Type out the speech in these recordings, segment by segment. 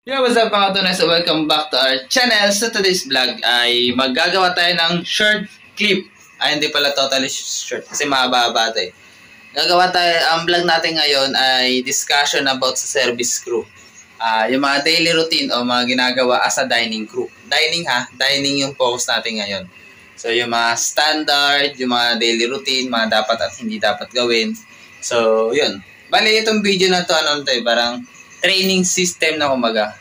Yo, what's up mga tunay? So welcome back to our channel. So today's vlog ay maggagawa tayo ng short clip. Ay hindi pala totally short kasi mahaba-haba ito eh. Gagawa tayo, ang vlog natin ngayon ay discussion about sa service crew. Yung mga daily routine o mga ginagawa as a dining crew. Dining ha, dining yung focus natin ngayon. So yung mga standard, yung mga daily routine, mga dapat at hindi dapat gawin. So yun. Bali itong video na to parang training system na kumbaga.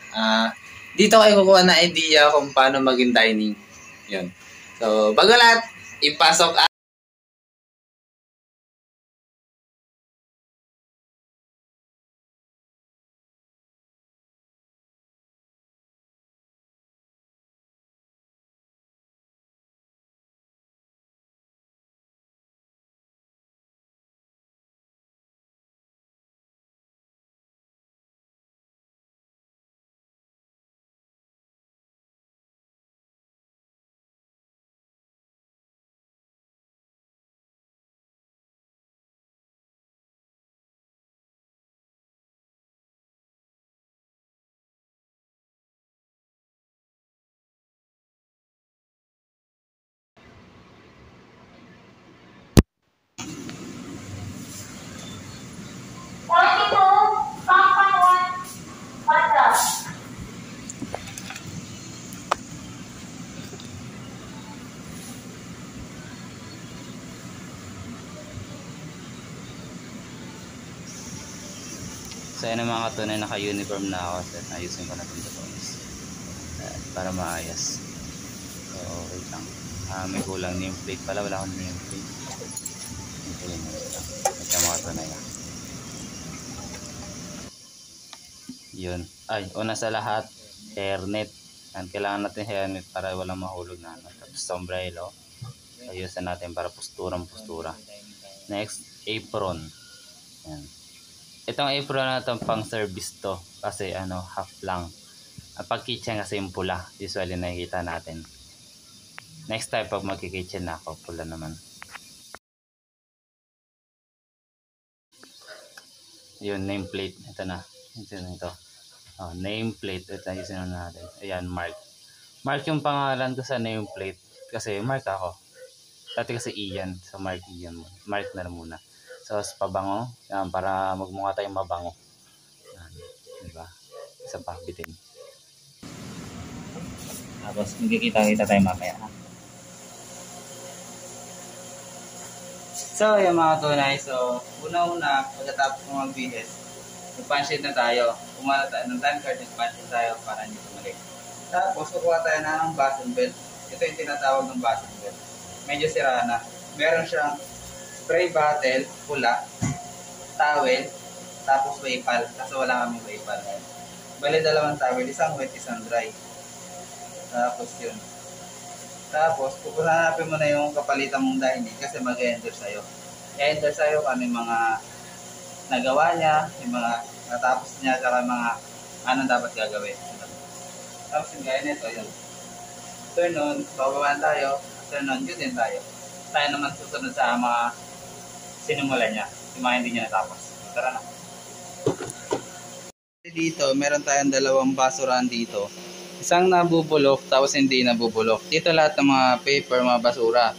Dito kayo kukuha na idea kung paano maging dining. Yun. So, bago lahat, ipasok So yan ang mga katunay, naka-uniform na ako. So ayusin ko na itong butones para maayos. So wait lang, may kulang nameplate pala, wala akong nameplate. Okay, wait lang, ito mga katunay na yun. Ay, una sa lahat, hairnet. Kailangan natin hairnet para walang mahulog na ano. Tapos sombrero, ayusin natin para postura. Next, apron. Yan. Itong apron na itong pang service to kasi half lang. At pag kitchen kasi yung pula, usually nakikita natin. Next time pag magki-kitchen na ako, pula naman. Yun, nameplate. Ito na. Ito. Nameplate. Ito yung natin. Ayan, mark. Mark yung pangalan ko sa nameplate kasi mark ako. Dati kasi Ian. So mark Ian. Mark na muna. So, pabango. Yan, para magmukha tayong mabango. Yan, diba? Isa pa, bitin. Tapos, magkikita-kita tayo mamaya. So, yung mga tunay. So, una-una, pagkatapos ng mga BS, nag-punch na tayo. Kumala tayo ng time card, nag-punch tayo para hindi tumalik. Tapos, kukuha tayo na ng button belt. Ito yung tinatawag ng button belt. Medyo sira na. Meron siyang spray bottle, pula, towel, tapos waypal. Kasi wala kami waypal. Bali dalawang towel, isang wet, isang dry. Tapos yun. Tapos, pupunanapin mo na yung kapalitan mong dining kasi mag-enter sa'yo. I-enter sa'yo kung ano yung mga nagawa niya, yung mga natapos niya, saka mga anong dapat gagawin. Tapos yung gaya nito, yun. After nun, bababaan tayo. After nun, yun din tayo. Tayo naman susunod sa mga sinimula niya, yung mga hindi niya natapos. Tara na. Dito, meron tayong dalawang basurahan dito. Isang nabubulok, tapos hindi nabubulok. Dito lahat ng mga paper, mga basura.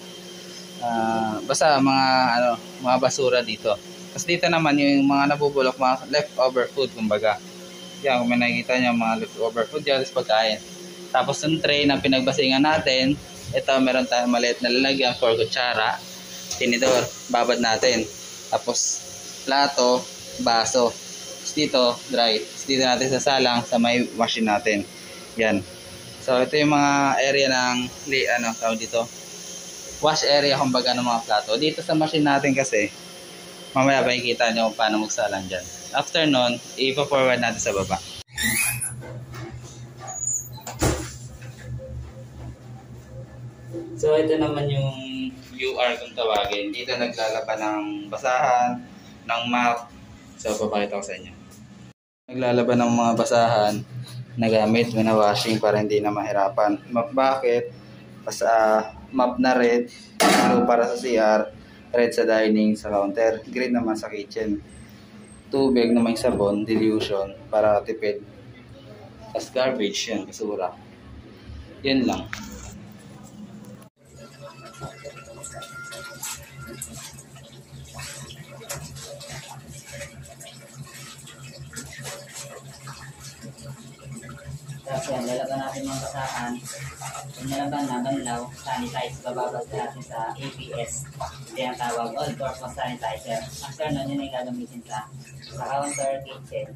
Basta mga basura dito. Tapos dito naman yung mga nabubulok, mga leftover food, kumbaga. Yan, kung may nakikita niyo mga leftover food, yan is pagkain. Tapos yung tray na pinagbasingan natin, ito meron tayong maliit na lalagyan for kutsara, tinidor, babad natin. Tapos plato, baso. Tapos dito, dry. Tapos dito natin sasalang sa may machine natin. Yan. So ito yung mga area ng tawag dito, wash area kumbaga ng mga plato. Dito sa machine natin kasi, mamaya makikita nyo kung paano magsalang dyan. After nun, ipa-forward natin sa baba. So ito naman yung UR kung tawagin. Dito naglalaban ng basahan, ng map. So papakita ko sa inyo. Naglalaban ng mga basahan na gamit na washing para hindi na mahirapan. Map bucket, map na red, blue para sa CR, red sa dining, sa counter, green naman sa kitchen. Tubig na may sabon, dilution para tipid. as garbage, yan, basura. Yan lang. Tapos yan, lalaban natin mga basahan. Yung nalaban na banlaw, sanitize, bababag natin sa APS. Ito yung tawag, all-purpose sanitizer. After nun, yun ay gagamitin sa counter, kitchen,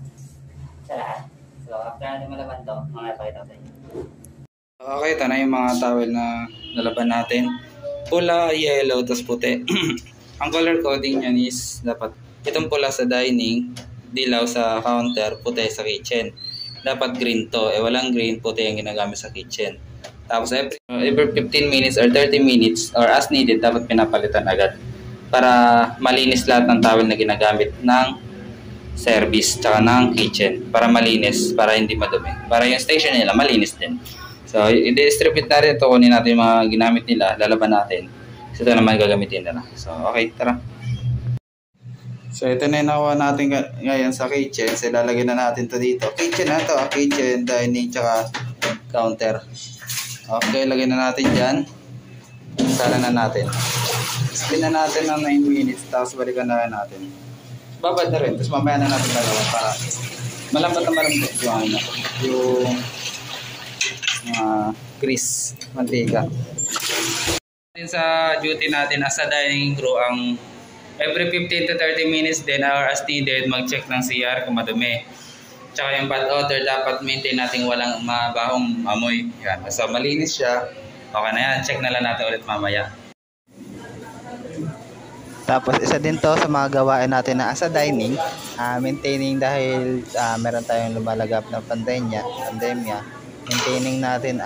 sa lahat. So, after natin malaban to, mga pakita ko sa inyo. Okay, ito na yung mga towel na nalaban natin. Pula, yellow, tapos puti. Ang color coding nyan is dapat itong pula sa dining, dilaw sa counter, puti sa kitchen. Dapat green to. Walang green, puti yung ginagamit sa kitchen. Tapos every 15 minutes or 30 minutes or as needed, dapat pinapalitan agad. Para malinis lahat ng towel na ginagamit ng service tsaka ng kitchen. Para malinis, para hindi madumi. Para yung station nila malinis din. So, i-distribute na rin ito. Kunin natin yung mga ginamit nila. Lalaban natin. So, ito naman gagamitin nila. So, okay, tara. So, ito na yung nakuha natin ngayon sa kitchen. So, lalagyan na natin to dito. Kitchen na to. Kitchen, dining, tsaka counter. Okay, lagyan na natin dyan. Sala na natin. Spin na natin ng 9 minutes. Tapos balikan na natin. Babad na rin. Tapos mamaya na natin lalawan para malambot na malambot yung grease, mantika. Sa duty natin as a dining crew, ang every 15 to 30 minutes din or as needed, mag-check ng CR kung madumi. Tsaka yung bad odor, dapat maintain natin walang mabahong amoy. Yan. So malinis siya, okay na yan. Check na lang natin ulit mamaya. Tapos isa din to sa mga gawain natin na as a dining, maintaining dahil meron tayong lumalagap na pandemya, maintaining natin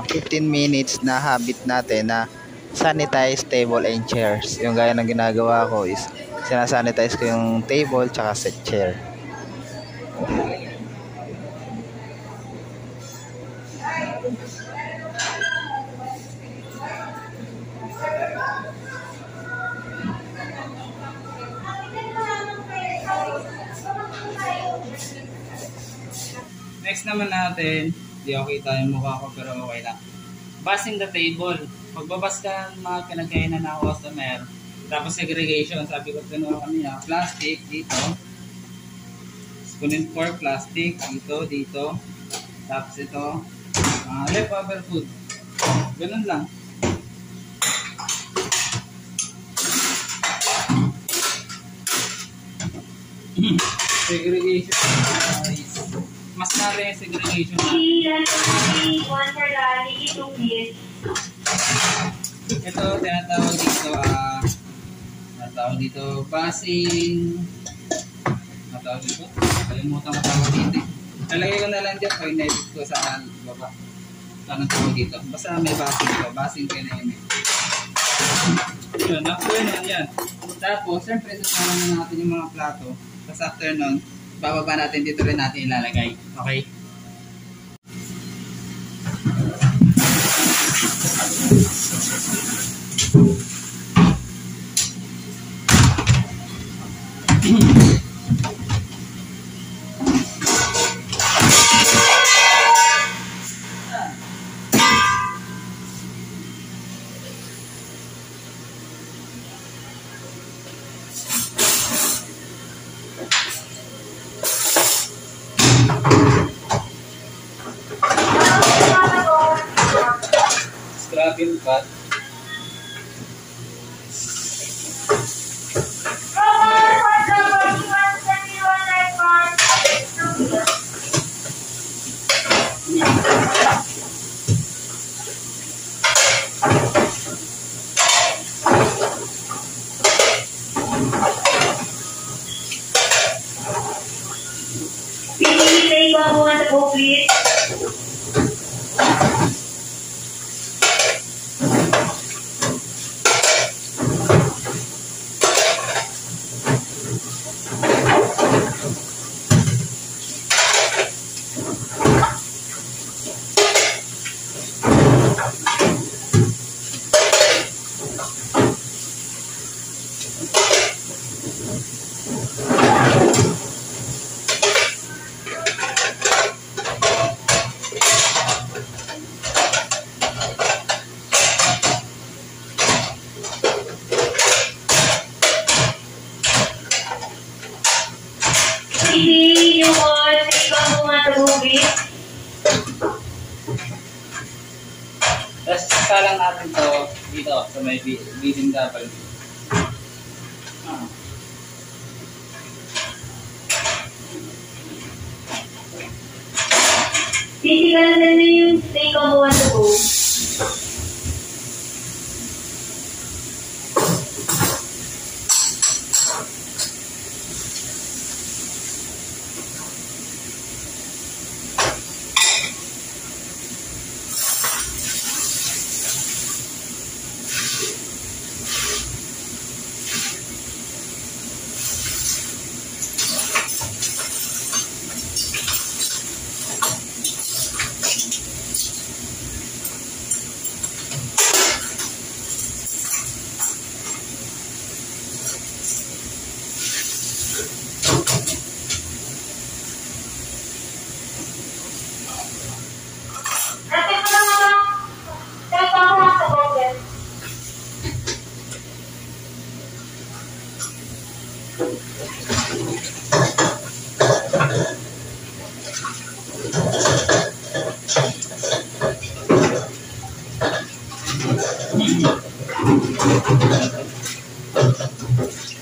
15 minutes na habit natin na sanitize table and chairs. Yung gaya ng ginagawa ko is sinasanitize ko yung table tsaka set chair. Next naman natin, di okay tayo mukha ko pero okay lang. Basing the table. Pagbabas ka ng mga pinagkainan na customer, tapos segregation, sabi ko tinuha kami plastic dito, spoon and fork, plastic dito, tapos ito, leftover food. Ganun lang. Segregation. Mas natin yung segregation One for daddy, 2 kids. Ito, tinatawag dito, basing, kalimutan ko tawag dito. Nalagay ko na lang dyan, pag na-edit ko sa baba. Anong tawag dito? Basta may basing ko, basing kayo na yun. Yun, after nun, yan. Tapos, siyempre, sasama na natin yung mga plato. Tapos after nun, bababa natin dito rin natin ilalagay. Okay? Scrubbing pot. Pinili ko ang mga po, please. Isasalang natin to dito sa may bidding gabal. Titigalan na yung steak on one to go.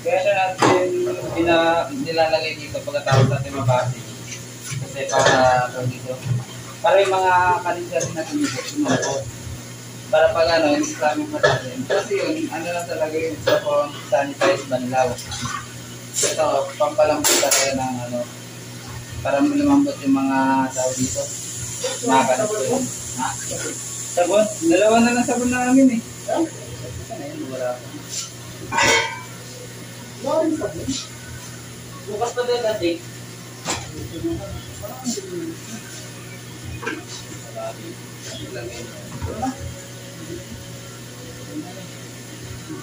Kaya siya natin nilalagay dito pagkatapos natin mabasi. Kasi para yung mga kaninja rin natin dito, sumapot. Para pag hindi kami natin. Kasi yun, lang talaga yung sa sanitize banlaw. Ito, pampalambot talaga ng para lumambot yung mga tao dito. Nakakanap ko yun. Ha? Sabon? Dalawa na lang sabon namin eh. Saan na yun? Wala ako. Bukas pa din dati.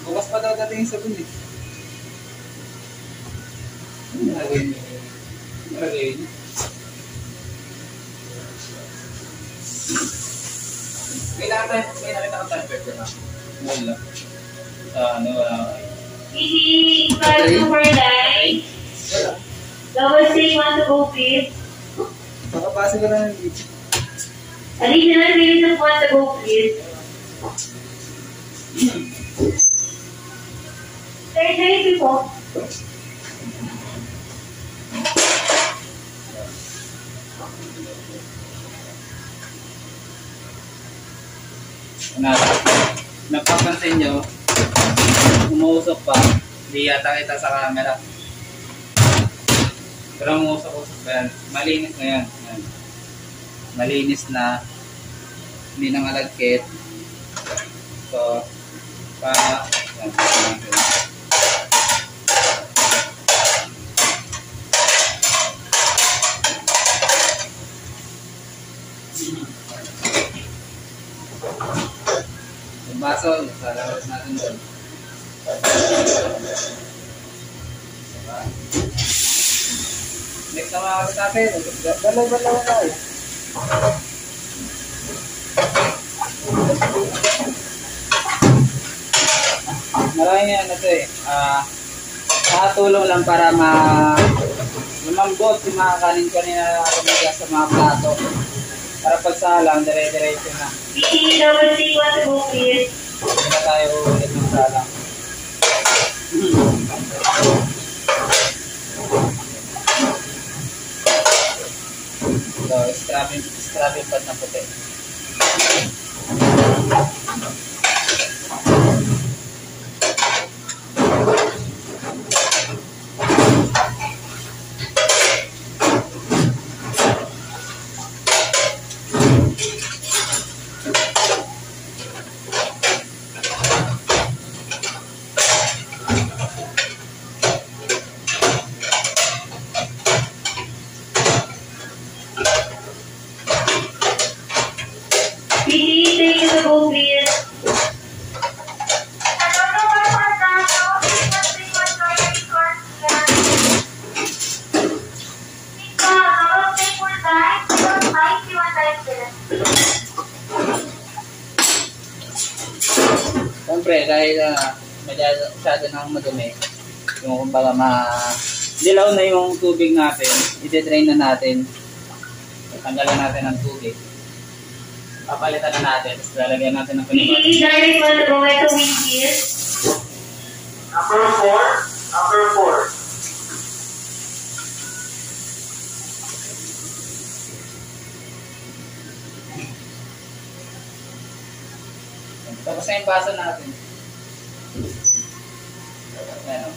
Bukas pa daw dati yung sabon eh. Nalagay niyo. Kailangan nakita ko tayo pwede na. Wala. Wala. Easy, super light. Double steak one to go, please. Makapasa ka na ng dito. Additional minutes of one to go, please. Third po. Napapansin nyo, umuusok pa, hindi yata kita sa camera. Pero umuusok-usok pa yan. Malinis na yan. Malinis na, hindi na malagkit. So, yan. Yung baso, salawat natin doon. Next na mga kapit natin, dalaw-dalaw na eh. Maraming yan ito eh. Nakatulong lang para lumambot yung mga kanin-kanina na sa mga plato. Para pagsalang, dire-diretso na. Easy, double steak one to go, please. Hindi na tayo ulit ng salang. So, scrubbing pad na puti. Easy, take to go, please. Siyempre, dahil masyado nang madumi, yung kumbaga dilaw na yung tubig natin, i-drain na natin. Tanggalan natin ang tubig. Papalitan na natin. Tapos lalagyan natin ng panibago. PE direct on the Rometo wheel. Number 4. Number 4. Tapos na yung baso natin. Ayan o.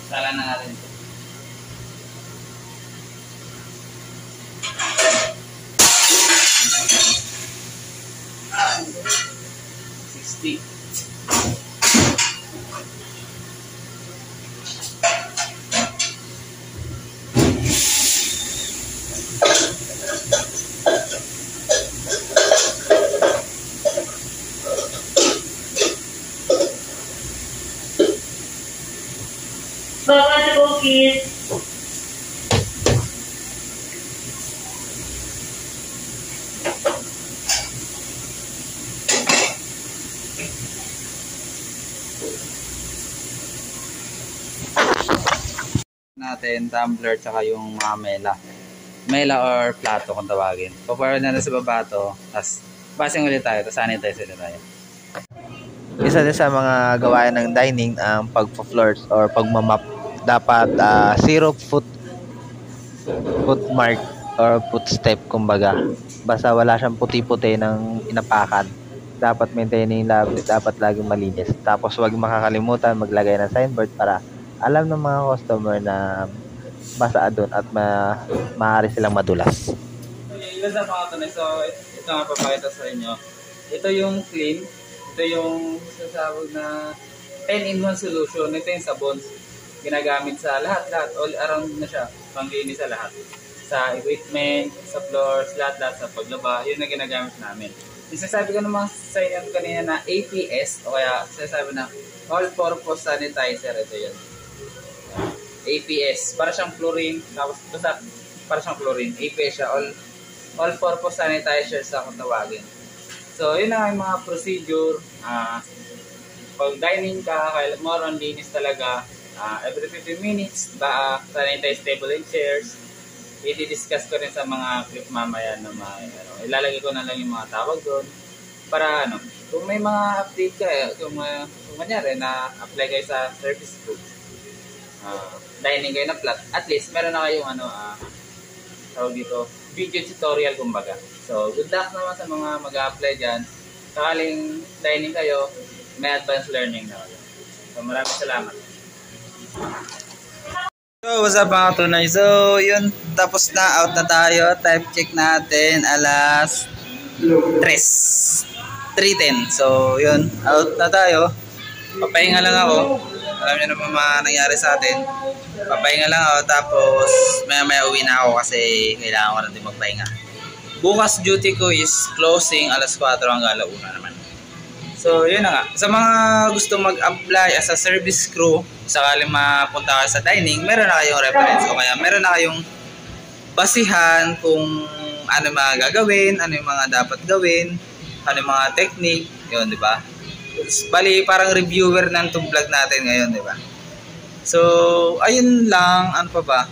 Sala na natin ito. Bawal to go, kids. Natin tumbler tsaka yung mga mela or plato kung tawagin. Paparoon na sa baba to, tapos basing ulit tayo, tapos sanitize ulit tayo. Isa din sa mga gawain ng dining ang pagpa-floors or pagmamap. Dapat zero footmark or footstep kumbaga. Basta wala siyang puti-puti ng inapakan. Dapat maintaining dapat laging malinis. Tapos huwag makakalimutan maglagay ng signboard para alam ng mga customer na basa doon at maaari silang madulas. Yun sa mga tunay. So, ito nga papakita sa inyo. Ito yung clean. Ito yung sasabog na 10-in-1 solution. Ito yung sabon. Ginagamit sa lahat. All around na siya. Panglinis sa lahat. Sa equipment, sa floors, lahat sa paglaba. Yun na ginagamit namin. Sinasabi ko naman sa inyo kanina na APS o kaya sinasabi na all-purpose sanitizer. Ito yun. APS. Para siyang chlorine. Tapos basta para siyang chlorine. APS siya. All-purpose sanitizer sa kung tawagin. So, yun na yung mga procedure. Pag dining ka, more on linis talaga. Every 15 minutes, sanitize table and chairs. I-discuss ko rin sa mga clip mamaya na ilalagay ko na lang yung mga tawag doon. Para kung may mga update ka, kung manyari na apply kayo sa service group, dining kayo na plot, at least meron na kayong tawag dito, video tutorial kumbaga. So, good luck naman sa mga mag-a-apply dyan. Sakaling dining kayo, may advanced learning na kayo. So, maraming salamat. So, what's up mga tunay? So, yun, tapos na, out na tayo. Time check natin, alas 3:10. So, yun, out na tayo. Papahinga lang ako. Alam niyo naman mga nangyari sa atin. Papahinga lang ako, tapos maya uwi na ako kasi kailangan ko natin magpahinga. Bukas duty ko is closing alas 4 hanggang alauna naman. So, yun na nga. Sa mga gusto mag-apply as a service crew, sakaling mapunta ka sa dining, meron na kayong reference o kaya meron na kayong basihan kung ano mga gagawin, ano yung mga dapat gawin, ano yung mga technique, yun, di ba? Bali, parang reviewer ng itong vlog natin ngayon, di ba? So, ayun lang, ano pa ba?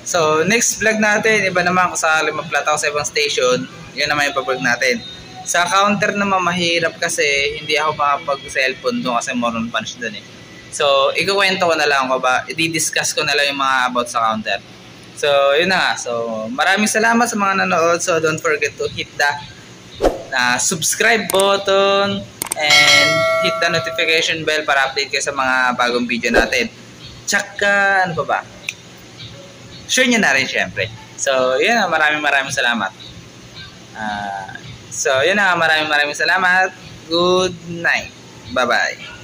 So, next vlog natin, iba naman kung sakaling maplata ako sa ibang station, yun naman yung pa-vlog natin. Sa counter naman mahirap kasi hindi ako makapag-cellphone doon kasi more on punch doon eh. So, ikukwento ko na lang ko ba, i-discuss ko na lang yung mga about sa counter. So, yun na nga. So, maraming salamat sa mga nanood. So, don't forget to hit the subscribe button and hit the notification bell para update kayo sa mga bagong video natin. Tsaka, ano pa ba? Share nyo na rin syempre. So, yun na. Maraming salamat. So, yun na. Maraming salamat. Good night. Bye-bye.